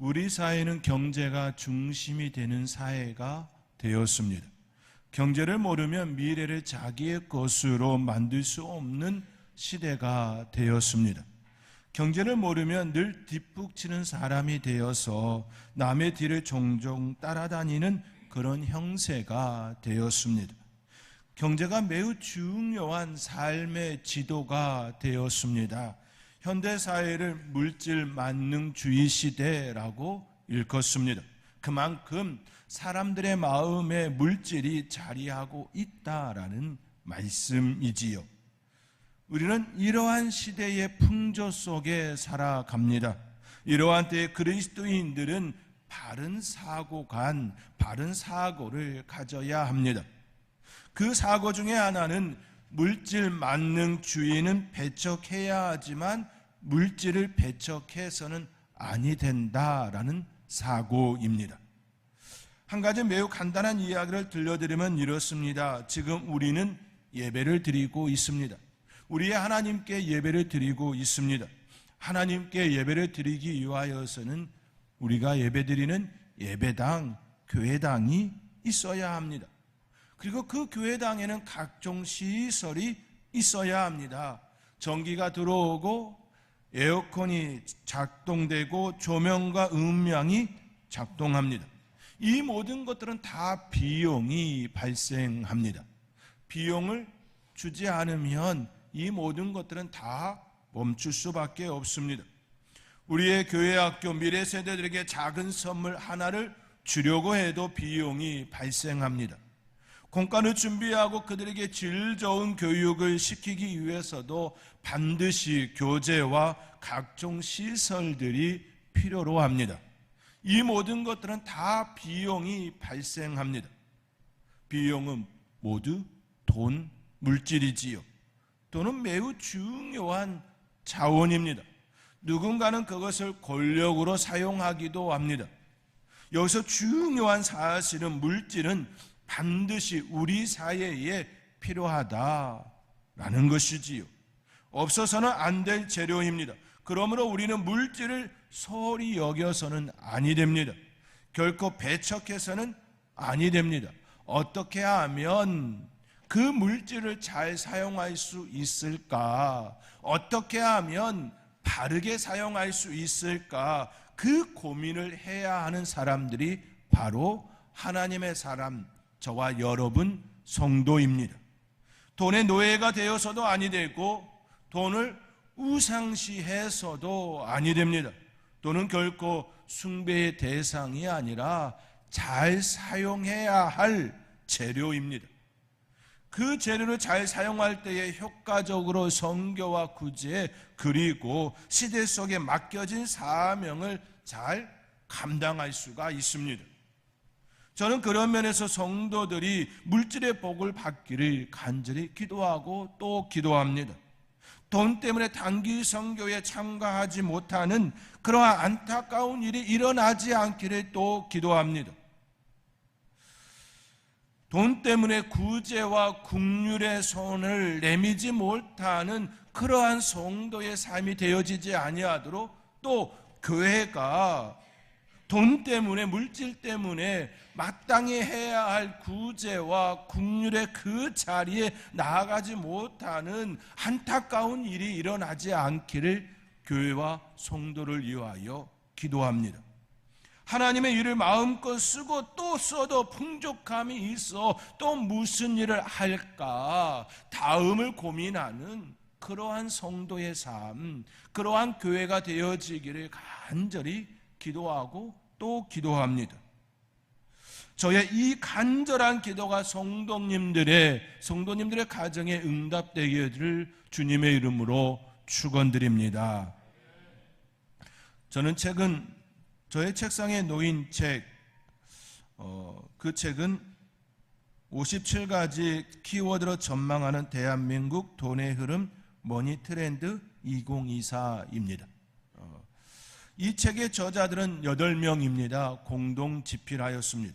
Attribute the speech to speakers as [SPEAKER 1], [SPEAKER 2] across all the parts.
[SPEAKER 1] 우리 사회는 경제가 중심이 되는 사회가 되었습니다. 경제를 모르면 미래를 자기의 것으로 만들 수 없는 시대가 되었습니다. 경제를 모르면 늘 뒷북치는 사람이 되어서 남의 뒤를 종종 따라다니는 그런 형세가 되었습니다. 경제가 매우 중요한 삶의 지도가 되었습니다. 현대사회를 물질 만능주의 시대라고 일컫습니다. 그만큼 사람들의 마음에 물질이 자리하고 있다라는 말씀이지요. 우리는 이러한 시대의 풍조 속에 살아갑니다. 이러한 때에 그리스도인들은 바른 사고관, 바른 사고를 가져야 합니다. 그 사고 중에 하나는 물질 만능주의는 배척해야 하지만 물질을 배척해서는 아니 된다라는 사고입니다. 한 가지 매우 간단한 이야기를 들려드리면 이렇습니다. 지금 우리는 예배를 드리고 있습니다. 우리의 하나님께 예배를 드리고 있습니다. 하나님께 예배를 드리기 위하여서는 우리가 예배드리는 예배당, 교회당이 있어야 합니다. 그리고 그 교회당에는 각종 시설이 있어야 합니다. 전기가 들어오고 에어컨이 작동되고 조명과 음향이 작동합니다. 이 모든 것들은 다 비용이 발생합니다. 비용을 주지 않으면 이 모든 것들은 다 멈출 수밖에 없습니다. 우리의 교회 학교 미래 세대들에게 작은 선물 하나를 주려고 해도 비용이 발생합니다. 공과를 준비하고 그들에게 질 좋은 교육을 시키기 위해서도 반드시 교재와 각종 시설들이 필요로 합니다. 이 모든 것들은 다 비용이 발생합니다. 비용은 모두 돈, 물질이지요. 돈은 매우 중요한 자원입니다. 누군가는 그것을 권력으로 사용하기도 합니다. 여기서 중요한 사실은 물질은 반드시 우리 사회에 필요하다라는 것이지요. 없어서는 안 될 재료입니다. 그러므로 우리는 물질을 소홀히 여겨서는 아니 됩니다. 결코 배척해서는 아니 됩니다. 어떻게 하면 그 물질을 잘 사용할 수 있을까? 어떻게 하면 바르게 사용할 수 있을까? 그 고민을 해야 하는 사람들이 바로 하나님의 사람, 저와 여러분 성도입니다. 돈의 노예가 되어서도 아니 되고 돈을 우상시해서도 아니 됩니다. 돈은 결코 숭배의 대상이 아니라 잘 사용해야 할 재료입니다. 그 재료를 잘 사용할 때에 효과적으로 선교와 구제 그리고 시대 속에 맡겨진 사명을 잘 감당할 수가 있습니다. 저는 그런 면에서 성도들이 물질의 복을 받기를 간절히 기도하고 또 기도합니다. 돈 때문에 단기 선교에 참가하지 못하는 그러한 안타까운 일이 일어나지 않기를 또 기도합니다. 돈 때문에 구제와 국률의 손을 내미지 못하는 그러한 성도의 삶이 되어지지 아니하도록 또 교회가 돈 때문에 물질 때문에 마땅히 해야 할 구제와 국률의 그 자리에 나아가지 못하는 안타까운 일이 일어나지 않기를 교회와 성도를 위하여 기도합니다. 하나님의 일을 마음껏 쓰고 또 써도 풍족함이 있어 또 무슨 일을 할까 다음을 고민하는 그러한 성도의 삶, 그러한 교회가 되어지기를 간절히 기도하고 또 기도합니다. 저의 이 간절한 기도가 성도님들의 가정에 응답되기를 주님의 이름으로 축원드립니다. 저는 최근 저의 책상에 놓인 책, 그 책은 57가지 키워드로 전망하는 대한민국 돈의 흐름 머니 트렌드 2024입니다. 이 책의 저자들은 8명입니다. 공동 집필하였습니다.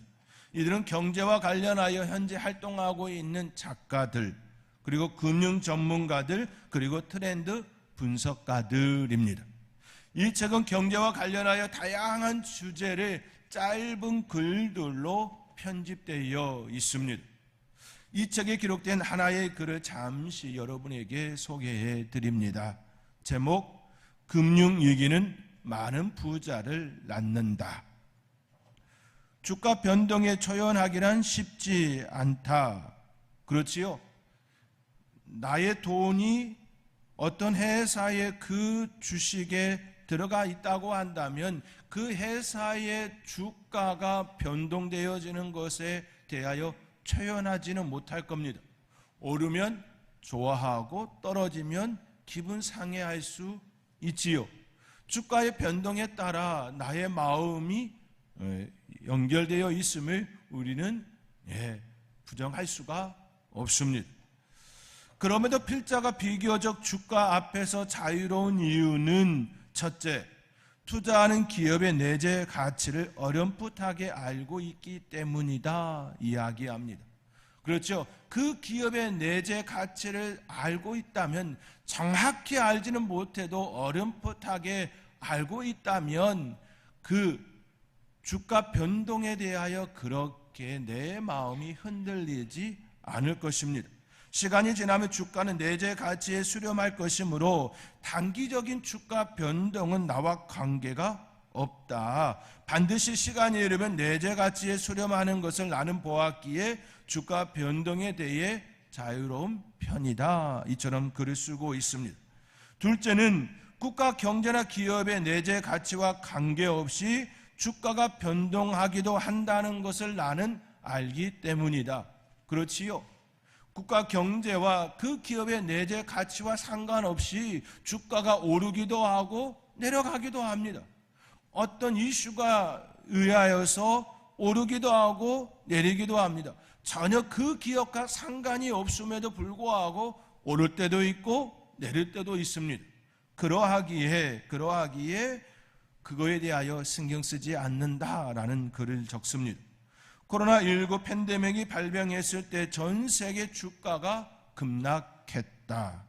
[SPEAKER 1] 이들은 경제와 관련하여 현재 활동하고 있는 작가들, 그리고 금융 전문가들, 그리고 트렌드 분석가들입니다. 이 책은 경제와 관련하여 다양한 주제를 짧은 글들로 편집되어 있습니다. 이 책에 기록된 하나의 글을 잠시 여러분에게 소개해 드립니다. 제목, 금융위기는 많은 부자를 낳는다. 주가 변동에 초연하기란 쉽지 않다. 그렇지요? 나의 돈이 어떤 회사의 그 주식에 들어가 있다고 한다면 그 회사의 주가가 변동되어지는 것에 대하여 초연하지는 못할 겁니다. 오르면 좋아하고 떨어지면 기분 상해할 수 있지요. 주가의 변동에 따라 나의 마음이 연결되어 있음을 우리는 부정할 수가 없습니다. 그럼에도 필자가 비교적 주가 앞에서 자유로운 이유는 첫째, 투자하는 기업의 내재 가치를 어렴풋하게 알고 있기 때문이다 이야기합니다. 그렇죠? 그 기업의 내재 가치를 알고 있다면, 정확히 알지는 못해도 어렴풋하게 알고 있다면 그 주가 변동에 대하여 그렇게 내 마음이 흔들리지 않을 것입니다. 시간이 지나면 주가는 내재 가치에 수렴할 것이므로 단기적인 주가 변동은 나와 관계가 없다. 반드시 시간이 이르면 내재 가치에 수렴하는 것을 나는 보았기에 주가 변동에 대해 자유로운 편이다. 이처럼 글을 쓰고 있습니다. 둘째는 국가 경제나 기업의 내재 가치와 관계없이 주가가 변동하기도 한다는 것을 나는 알기 때문이다. 그렇지요? 국가 경제와 그 기업의 내재 가치와 상관없이 주가가 오르기도 하고 내려가기도 합니다. 어떤 이슈가 의하여서 오르기도 하고 내리기도 합니다. 전혀 그 기업과 상관이 없음에도 불구하고 오를 때도 있고 내릴 때도 있습니다. 그러하기에 그거에 대하여 신경 쓰지 않는다라는 글을 적습니다. 코로나19 팬데믹이 발병했을 때 전 세계 주가가 급락했다.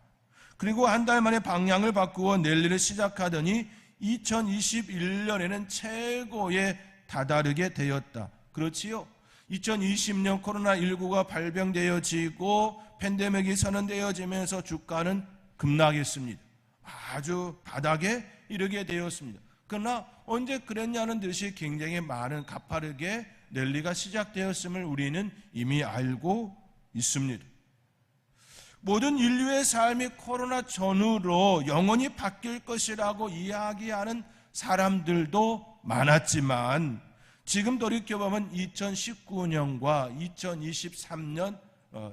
[SPEAKER 1] 그리고 한 달 만에 방향을 바꾸어 랠리를 시작하더니 2021년에는 최고에 다다르게 되었다. 그렇지요? 2020년 코로나19가 발병되어지고 팬데믹이 선언되어지면서 주가는 급락했습니다. 아주 바닥에 이르게 되었습니다. 그러나 언제 그랬냐는 듯이 굉장히 많은 가파르게 랠리가 시작되었음을 우리는 이미 알고 있습니다. 모든 인류의 삶이 코로나 전후로 영원히 바뀔 것이라고 이야기하는 사람들도 많았지만, 지금 돌이켜보면 2019년과 2023년,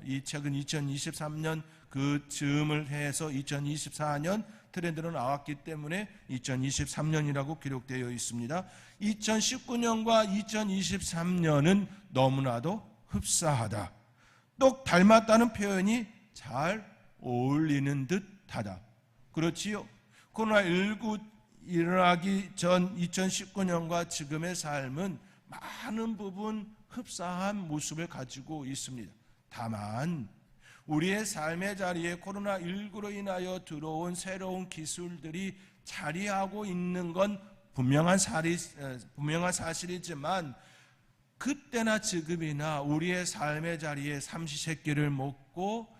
[SPEAKER 1] 이 책은 2023년 그 즈음을 해서 2024년 트렌드로 나왔기 때문에 2023년이라고 기록되어 있습니다. 2019년과 2023년은 너무나도 흡사하다. 똑 닮았다는 표현이 잘 어울리는 듯하다. 그렇지요? 코로나19 일어나기 전 2019년과 지금의 삶은 많은 부분 흡사한 모습을 가지고 있습니다. 다만 우리의 삶의 자리에 코로나19로 인하여 들어온 새로운 기술들이 자리하고 있는 건 분명한 사실이지만, 그때나 지금이나 우리의 삶의 자리에 삼시세끼를 먹고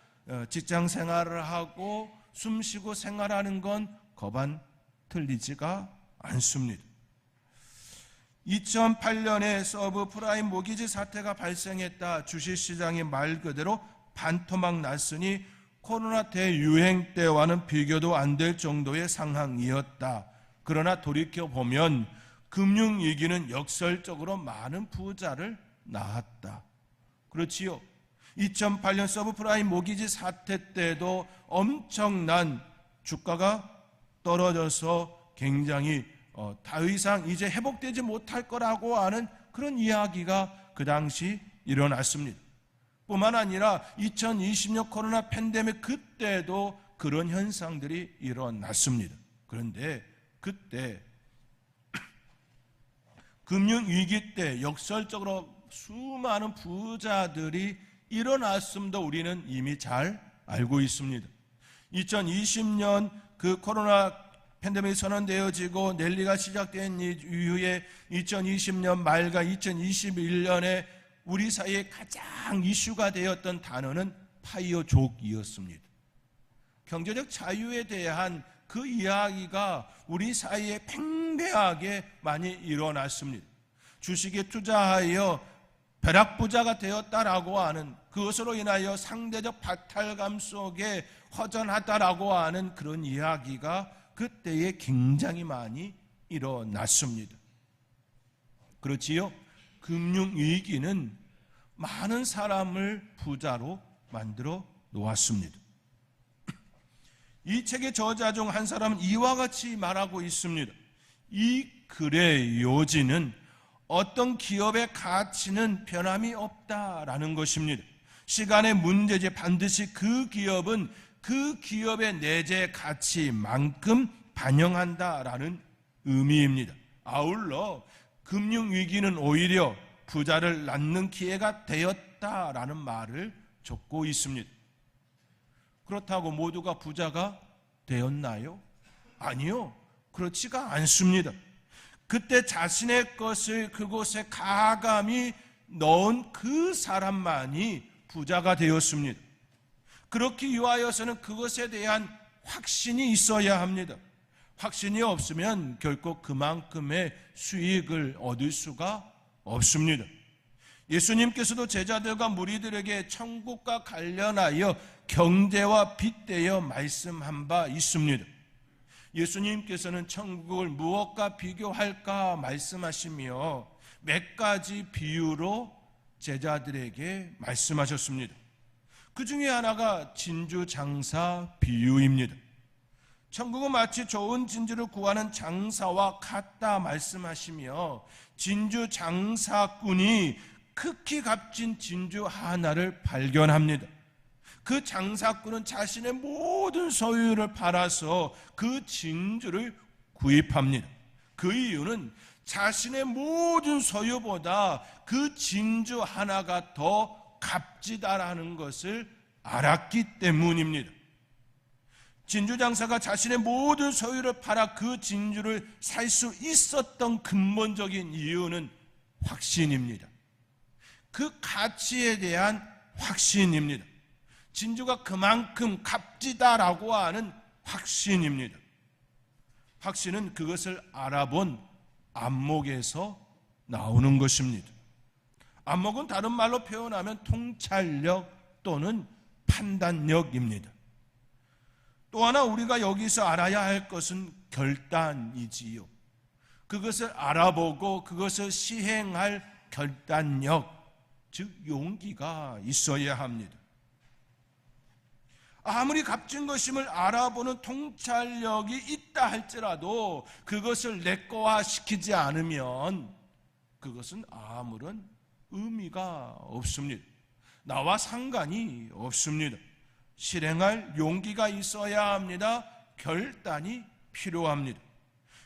[SPEAKER 1] 직장 생활을 하고 숨쉬고 생활하는 건 거반 틀리지가 않습니다. 2008년에 서브프라임 모기지 사태가 발생했다. 주식시장이 말 그대로 반토막 났으니 코로나 대유행 때와는 비교도 안 될 정도의 상황이었다. 그러나 돌이켜보면 금융위기는 역설적으로 많은 부자를 낳았다. 그렇지요? 2008년 서브프라임 모기지 사태 때도 엄청난 주가가 떨어져서 굉장히 더 이상 이제 회복되지 못할 거라고 하는 그런 이야기가 그 당시 일어났습니다. 뿐만 아니라 2020년 코로나 팬데믹 그때도 그런 현상들이 일어났습니다. 그런데 그때 금융위기 때 역설적으로 수많은 부자들이 일어났음도 우리는 이미 잘 알고 있습니다. 2020년 그 코로나 팬데믹이 선언되어지고 랠리가 시작된 이후에 2020년 말과 2021년에 우리 사이에 가장 이슈가 되었던 단어는 파이어족이었습니다. 경제적 자유에 대한 그 이야기가 우리 사이에 팽배하게 많이 일어났습니다. 주식에 투자하여 벼락부자가 되었다라고 하는, 그것으로 인하여 상대적 박탈감 속에 허전하다라고 하는 그런 이야기가 그때에 굉장히 많이 일어났습니다. 그렇지요? 금융위기는 많은 사람을 부자로 만들어 놓았습니다. 이 책의 저자 중 한 사람은 이와 같이 말하고 있습니다. 이 글의 요지는 어떤 기업의 가치는 변함이 없다라는 것입니다. 시간의 문제지 반드시 그 기업은 그 기업의 내재 가치만큼 반영한다라는 의미입니다. 아울러 금융위기는 오히려 부자를 낳는 기회가 되었다라는 말을 적고 있습니다. 그렇다고 모두가 부자가 되었나요? 아니요, 그렇지가 않습니다. 그때 자신의 것을 그곳에 가감히 넣은 그 사람만이 부자가 되었습니다. 그렇기 위하여서는 그것에 대한 확신이 있어야 합니다. 확신이 없으면 결코 그만큼의 수익을 얻을 수가 없습니다. 예수님께서도 제자들과 무리들에게 천국과 관련하여 경제와 빗대어 말씀한 바 있습니다. 예수님께서는 천국을 무엇과 비교할까 말씀하시며 몇 가지 비유로 제자들에게 말씀하셨습니다. 그 중에 하나가 진주 장사 비유입니다. 천국은 마치 좋은 진주를 구하는 장사와 같다 말씀하시며 진주 장사꾼이 극히 값진 진주 하나를 발견합니다. 그 장사꾼은 자신의 모든 소유를 팔아서 그 진주를 구입합니다. 그 이유는 자신의 모든 소유보다 그 진주 하나가 더 값지다라는 것을 알았기 때문입니다. 진주 장사가 자신의 모든 소유를 팔아 그 진주를 살 수 있었던 근본적인 이유는 확신입니다. 그 가치에 대한 확신입니다. 진주가 그만큼 값지다라고 하는 확신입니다. 확신은 그것을 알아본 안목에서 나오는 것입니다. 안목은 다른 말로 표현하면 통찰력 또는 판단력입니다. 또 하나 우리가 여기서 알아야 할 것은 결단이지요. 그것을 알아보고 그것을 시행할 결단력, 즉 용기가 있어야 합니다. 아무리 값진 것임을 알아보는 통찰력이 있다 할지라도 그것을 내 거화 시키지 않으면 그것은 아무런 의미가 없습니다. 나와 상관이 없습니다. 실행할 용기가 있어야 합니다. 결단이 필요합니다.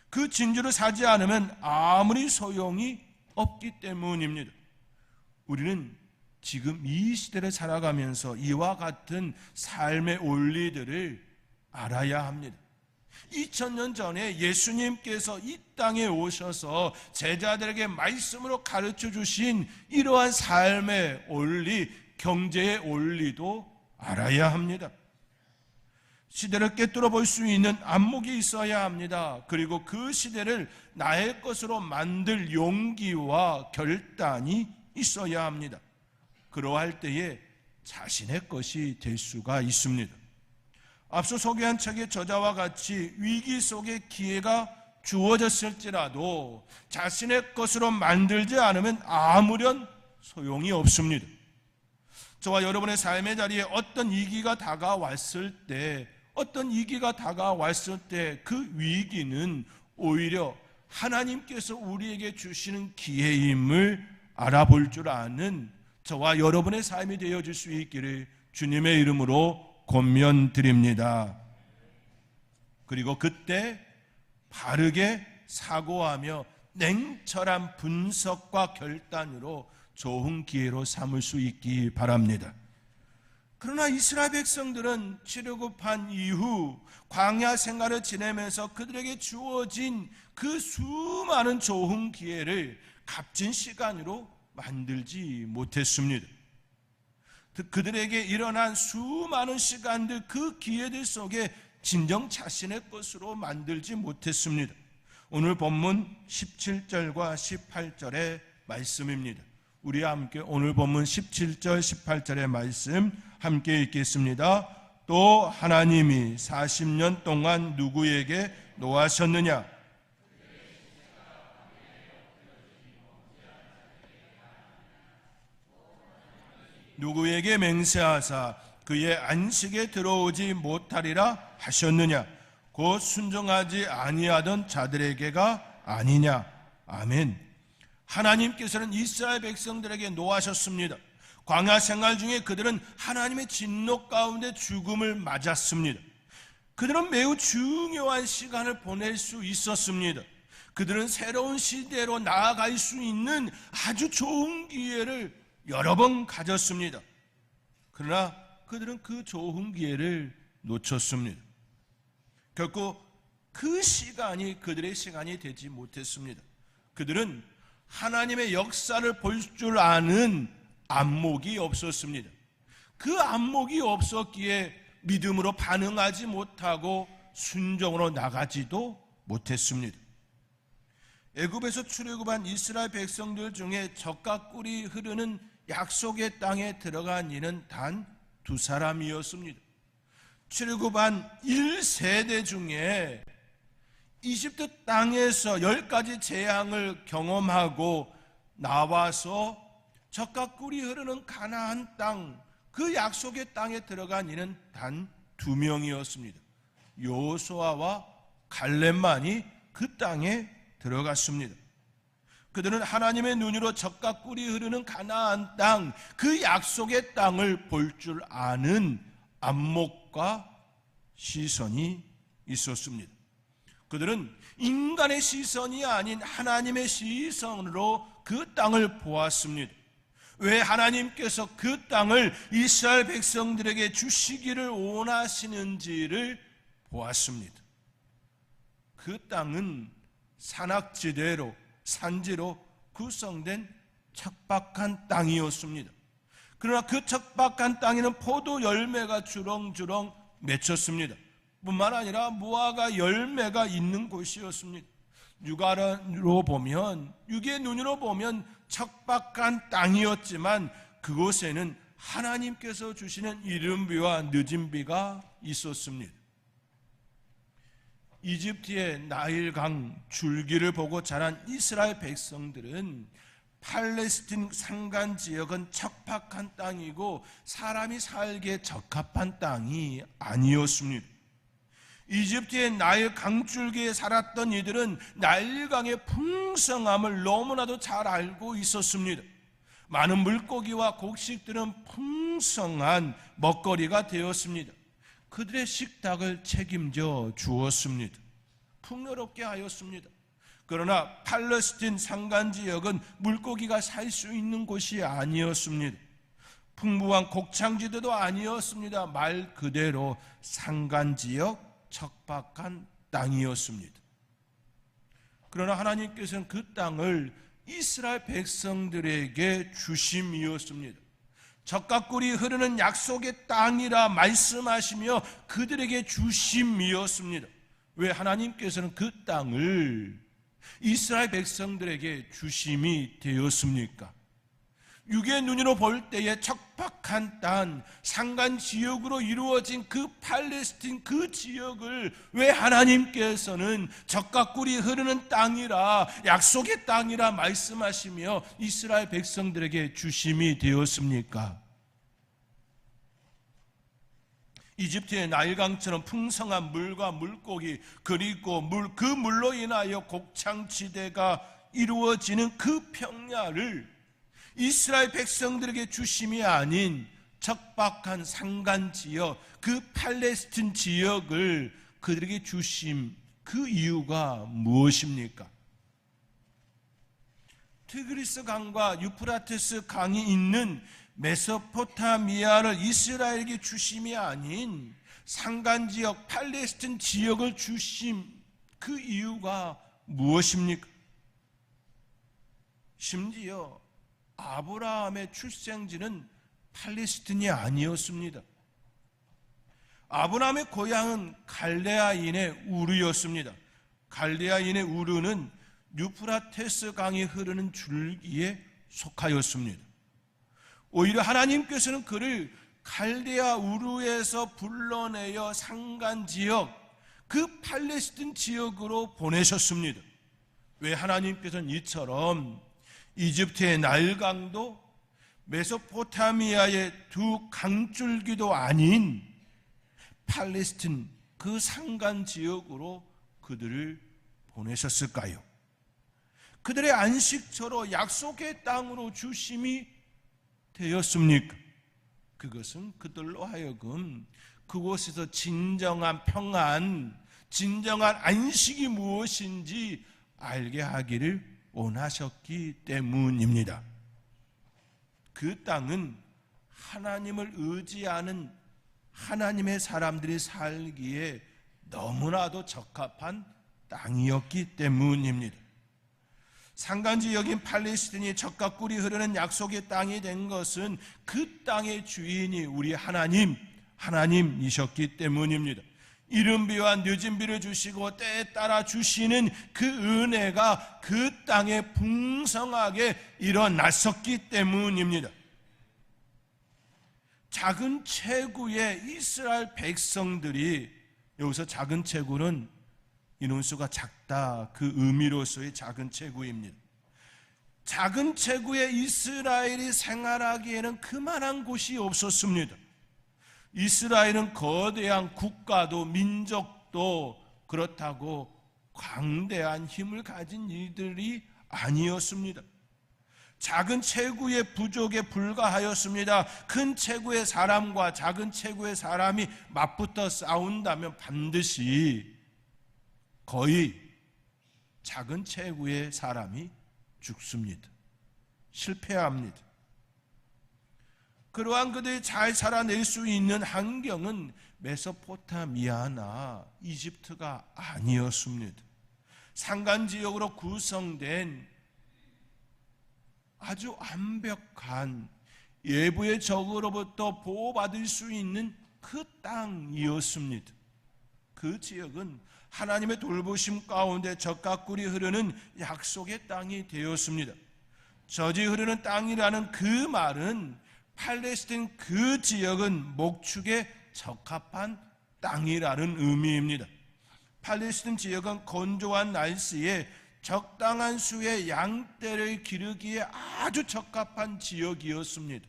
[SPEAKER 1] 그 진주를 사지 않으면 아무리 소용이 없기 때문입니다. 우리는 지금 이 시대를 살아가면서 이와 같은 삶의 원리들을 알아야 합니다. 2000년 전에 예수님께서 이 땅에 오셔서 제자들에게 말씀으로 가르쳐 주신 이러한 삶의 원리, 경제의 원리도 알아야 합니다. 시대를 꿰뚫어 볼 수 있는 안목이 있어야 합니다. 그리고 그 시대를 나의 것으로 만들 용기와 결단이 있어야 합니다. 그러할 때에 자신의 것이 될 수가 있습니다. 앞서 소개한 책의 저자와 같이 위기 속에 기회가 주어졌을지라도 자신의 것으로 만들지 않으면 아무런 소용이 없습니다. 저와 여러분의 삶의 자리에 어떤 위기가 다가왔을 때 그 위기는 오히려 하나님께서 우리에게 주시는 기회임을 알아볼 줄 아는 저와 여러분의 삶이 되어질 수 있기를 주님의 이름으로 권면드립니다. 그리고 그때 바르게 사고하며 냉철한 분석과 결단으로 좋은 기회로 삼을 수 있기 바랍니다. 그러나 이스라엘 백성들은 출애굽한 이후 광야 생활을 지내면서 그들에게 주어진 그 수많은 좋은 기회를 값진 시간으로 만들지 못했습니다. 그들에게 일어난 수많은 시간들, 그 기회들 속에 진정 자신의 것으로 만들지 못했습니다. 오늘 본문 17절과 18절의 말씀입니다. 우리 함께 오늘 본문 17절 18절의 말씀 함께 읽겠습니다. 또 하나님이 40년 동안 누구에게 노하셨느냐? 누구에게 맹세하사 그의 안식에 들어오지 못하리라 하셨느냐? 곧 순종하지 아니하던 자들에게가 아니냐? 아멘. 하나님께서는 이스라엘 백성들에게 노하셨습니다. 광야 생활 중에 그들은 하나님의 진노 가운데 죽음을 맞았습니다. 그들은 매우 중요한 시간을 보낼 수 있었습니다. 그들은 새로운 시대로 나아갈 수 있는 아주 좋은 기회를 여러 번 가졌습니다. 그러나 그들은 그 좋은 기회를 놓쳤습니다. 결코 그 시간이 그들의 시간이 되지 못했습니다. 그들은 하나님의 역사를 볼 줄 아는 안목이 없었습니다. 그 안목이 없었기에 믿음으로 반응하지 못하고 순종으로 나가지도 못했습니다. 애굽에서 출애굽한 이스라엘 백성들 중에 젖과 꿀이 흐르는 약속의 땅에 들어간 이는 단 2사람이었습니다. 출애굽한 1세대 중에 이집트 땅에서 10가지 재앙을 경험하고 나와서 젖과 꿀이 흐르는 가나안 땅, 그 약속의 땅에 들어간 이는 단 2명이었습니다. 여호수아와 갈렙만이 그 땅에 들어갔습니다. 그들은 하나님의 눈으로 젖과 꿀이 흐르는 가나안 땅, 그 약속의 땅을 볼 줄 아는 안목과 시선이 있었습니다. 그들은 인간의 시선이 아닌 하나님의 시선으로 그 땅을 보았습니다. 왜 하나님께서 그 땅을 이스라엘 백성들에게 주시기를 원하시는지를 보았습니다. 그 땅은 산악지대로, 산지로 구성된 척박한 땅이었습니다. 그러나 그 척박한 땅에는 포도 열매가 주렁주렁 맺혔습니다. 뿐만 아니라 무화과 열매가 있는 곳이었습니다. 육안으로 보면, 육의 눈으로 보면 척박한 땅이었지만 그곳에는 하나님께서 주시는 이른 비와 늦은 비가 있었습니다. 이집트의 나일강 줄기를 보고 자란 이스라엘 백성들은 팔레스틴 산간 지역은 척박한 땅이고 사람이 살기에 적합한 땅이 아니었습니다. 이집트의 나일 강줄기에 살았던 이들은 나일강의 풍성함을 너무나도 잘 알고 있었습니다. 많은 물고기와 곡식들은 풍성한 먹거리가 되었습니다. 그들의 식탁을 책임져 주었습니다. 풍요롭게 하였습니다. 그러나 팔레스틴 산간지역은 물고기가 살 수 있는 곳이 아니었습니다. 풍부한 곡창지대도 아니었습니다. 말 그대로 산간지역, 척박한 땅이었습니다. 그러나 하나님께서는 그 땅을 이스라엘 백성들에게 주심이었습니다. 젖과 꿀이 흐르는 약속의 땅이라 말씀하시며 그들에게 주심이었습니다. 왜 하나님께서는 그 땅을 이스라엘 백성들에게 주심이 되었습니까? 육의 눈으로 볼 때에 척박한 땅, 산간 지역으로 이루어진 그 팔레스틴 그 지역을 왜 하나님께서는 젖과 꿀이 흐르는 땅이라, 약속의 땅이라 말씀하시며 이스라엘 백성들에게 주심이 되었습니까? 이집트의 나일강처럼 풍성한 물과 물고기, 그리고 그 물로 인하여 곡창지대가 이루어지는 그 평야를 이스라엘 백성들에게 주심이 아닌 척박한 산간지역, 그 팔레스틴 지역을 그들에게 주심, 그 이유가 무엇입니까? 티그리스 강과 유프라테스 강이 있는 메소포타미아를 이스라엘에게 주심이 아닌 산간지역 팔레스틴 지역을 주심, 그 이유가 무엇입니까? 심지어 아브라함의 출생지는 팔레스틴이 아니었습니다. 아브라함의 고향은 갈레아인의 우르였습니다. 갈레아인의 우르는 유프라테스 강이 흐르는 줄기에 속하였습니다. 오히려 하나님께서는 그를 갈레아 우르에서 불러내어 산간지역, 그 팔레스틴 지역으로 보내셨습니다. 왜 하나님께서는 이처럼 이집트의 나일강도 메소포타미아의 두 강줄기도 아닌 팔레스틴 그 산간 지역으로 그들을 보내셨을까요? 그들의 안식처로 약속의 땅으로 주심이 되었습니까? 그것은 그들로 하여금 그곳에서 진정한 평안, 진정한 안식이 무엇인지 알게 하기를 원하셨기 때문입니다. 그 땅은 하나님을 의지하는 하나님의 사람들이 살기에 너무나도 적합한 땅이었기 때문입니다. 산간지역인 팔레스틴이 젖과 꿀이 흐르는 약속의 땅이 된 것은 그 땅의 주인이 우리 하나님이셨기 때문입니다. 이른 비와 늦은 비를 주시고 때에 따라 주시는 그 은혜가 그 땅에 풍성하게 일어났었기 때문입니다. 작은 체구의 이스라엘 백성들이, 여기서 작은 체구는 인원수가 작다, 그 의미로서의 작은 체구입니다. 작은 체구의 이스라엘이 생활하기에는 그만한 곳이 없었습니다. 이스라엘은 거대한 국가도 민족도 그렇다고 광대한 힘을 가진 이들이 아니었습니다. 작은 체구의 부족에 불과하였습니다. 큰 체구의 사람과 작은 체구의 사람이 맞붙어 싸운다면 반드시 거의 작은 체구의 사람이 죽습니다. 실패합니다. 그러한 그들이 잘 살아낼 수 있는 환경은 메소포타미아나 이집트가 아니었습니다. 산간지역으로 구성된 아주 완벽한 예부의 적으로부터 보호받을 수 있는 그 땅이었습니다. 그 지역은 하나님의 돌보심 가운데 젖과 꿀이 흐르는 약속의 땅이 되었습니다. 젖이 흐르는 땅이라는 그 말은 팔레스틴 그 지역은 목축에 적합한 땅이라는 의미입니다. 팔레스틴 지역은 건조한 날씨에 적당한 수의 양떼를 기르기에 아주 적합한 지역이었습니다.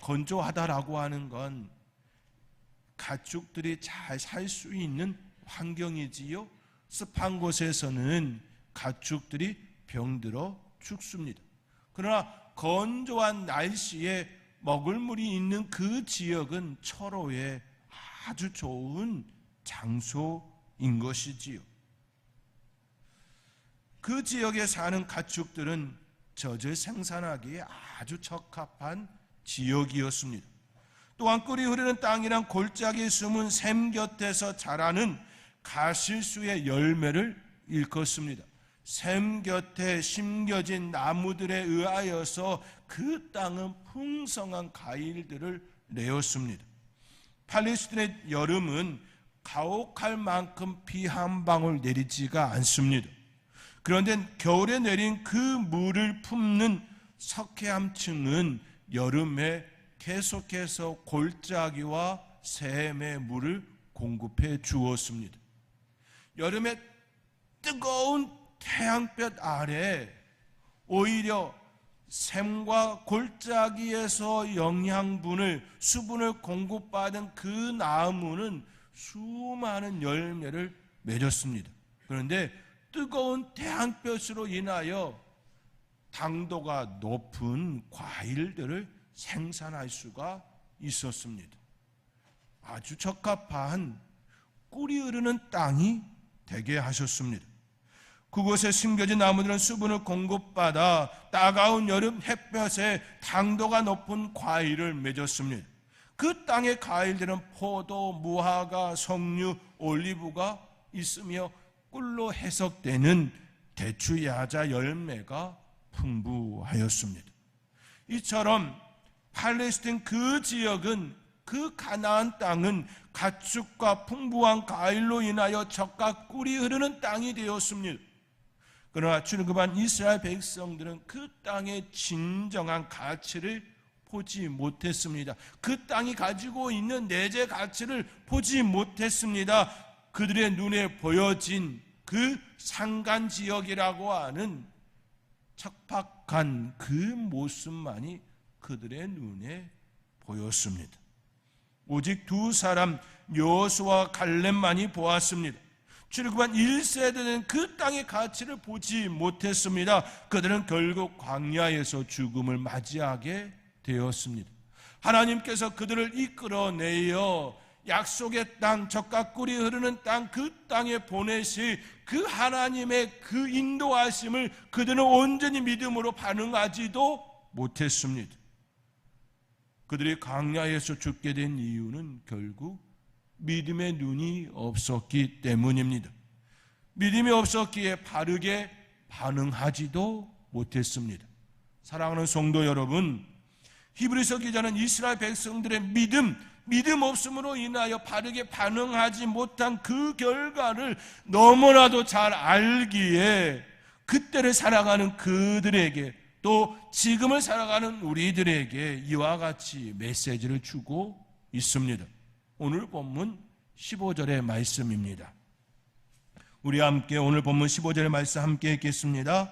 [SPEAKER 1] 건조하다라고 하는 건 가축들이 잘 살 수 있는 환경이지요. 습한 곳에서는 가축들이 병들어 죽습니다. 그러나 건조한 날씨에 먹을 물이 있는 그 지역은 철호에 아주 좋은 장소인 것이지요. 그 지역에 사는 가축들은 젖을 생산하기에 아주 적합한 지역이었습니다. 또한 꿀이 흐르는 땅이란 골짜기에 숨은 샘 곁에서 자라는 가실수의 열매를 일컫습니다. 샘 곁에 심겨진 나무들에 의하여서 그 땅은 풍성한 과일들을 내었습니다. 팔레스틴의 여름은 가혹할 만큼 비 한 방울 내리지가 않습니다. 그런데 겨울에 내린 그 물을 품는 석회암층은 여름에 계속해서 골짜기와 샘의 물을 공급해 주었습니다. 여름에 뜨거운 태양볕 아래 오히려 샘과 골짜기에서 영양분을, 수분을 공급받은 그 나무는 수많은 열매를 맺었습니다. 그런데 뜨거운 태양볕으로 인하여 당도가 높은 과일들을 생산할 수가 있었습니다. 아주 적합한 꿀이 흐르는 땅이 되게 하셨습니다. 그곳에 심겨진 나무들은 수분을 공급받아 따가운 여름 햇볕에 당도가 높은 과일을 맺었습니다. 그 땅의 과일들은 포도, 무화과, 석류, 올리브가 있으며 꿀로 해석되는 대추, 야자, 열매가 풍부하였습니다. 이처럼 팔레스틴 그 지역은, 그 가나안 땅은 가축과 풍부한 과일로 인하여 젖과 꿀이 흐르는 땅이 되었습니다. 그러나 출애굽한 이스라엘 백성들은 그 땅의 진정한 가치를 보지 못했습니다. 그 땅이 가지고 있는 내재 가치를 보지 못했습니다. 그들의 눈에 보여진 그 산간 지역이라고 하는 척박한 그 모습만이 그들의 눈에 보였습니다. 오직 두 사람 여호수아와 갈렙만이 보았습니다. 출애굽한 1세대는 그 땅의 가치를 보지 못했습니다. 그들은 결국 광야에서 죽음을 맞이하게 되었습니다. 하나님께서 그들을 이끌어내어 약속의 땅, 젖과 꿀이 흐르는 땅, 그 땅에 보내시 그 하나님의 그 인도하심을 그들은 온전히 믿음으로 반응하지도 못했습니다. 그들이 광야에서 죽게 된 이유는 결국 믿음의 눈이 없었기 때문입니다. 믿음이 없었기에 바르게 반응하지도 못했습니다. 사랑하는 성도 여러분, 히브리서 기자는 이스라엘 백성들의 믿음 없음으로 인하여 바르게 반응하지 못한 그 결과를 너무나도 잘 알기에 그때를 살아가는 그들에게, 또 지금을 살아가는 우리들에게 이와 같이 메시지를 주고 있습니다. 오늘 본문 15절의 말씀입니다. 우리 함께 오늘 본문 15절의 말씀 함께 읽겠습니다.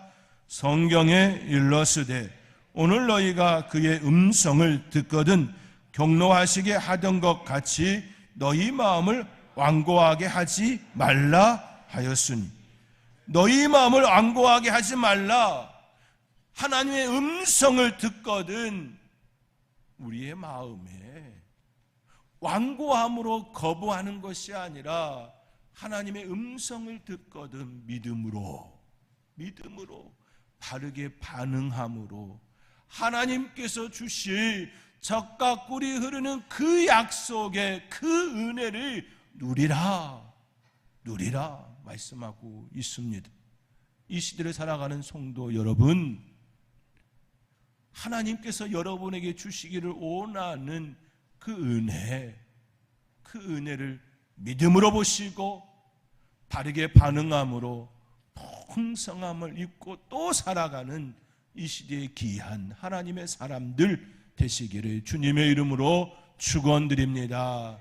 [SPEAKER 1] 성경에 일러스되 오늘 너희가 그의 음성을 듣거든 경노하시게 하던 것 같이 너희 마음을 완고하게 하지 말라 하였으니, 너희 마음을 완고하게 하지 말라. 하나님의 음성을 듣거든 우리의 마음에 완고함으로 거부하는 것이 아니라 하나님의 음성을 듣거든 믿음으로 바르게 반응함으로 하나님께서 주실 젖과 꿀이 흐르는 그 약속의 그 은혜를 누리라 말씀하고 있습니다. 이 시대를 살아가는 성도 여러분, 하나님께서 여러분에게 주시기를 원하는 그 은혜를 믿음으로 보시고 바르게 반응함으로 풍성함을 입고 또 살아가는 이 시대의 귀한 하나님의 사람들 되시기를 주님의 이름으로 축원드립니다.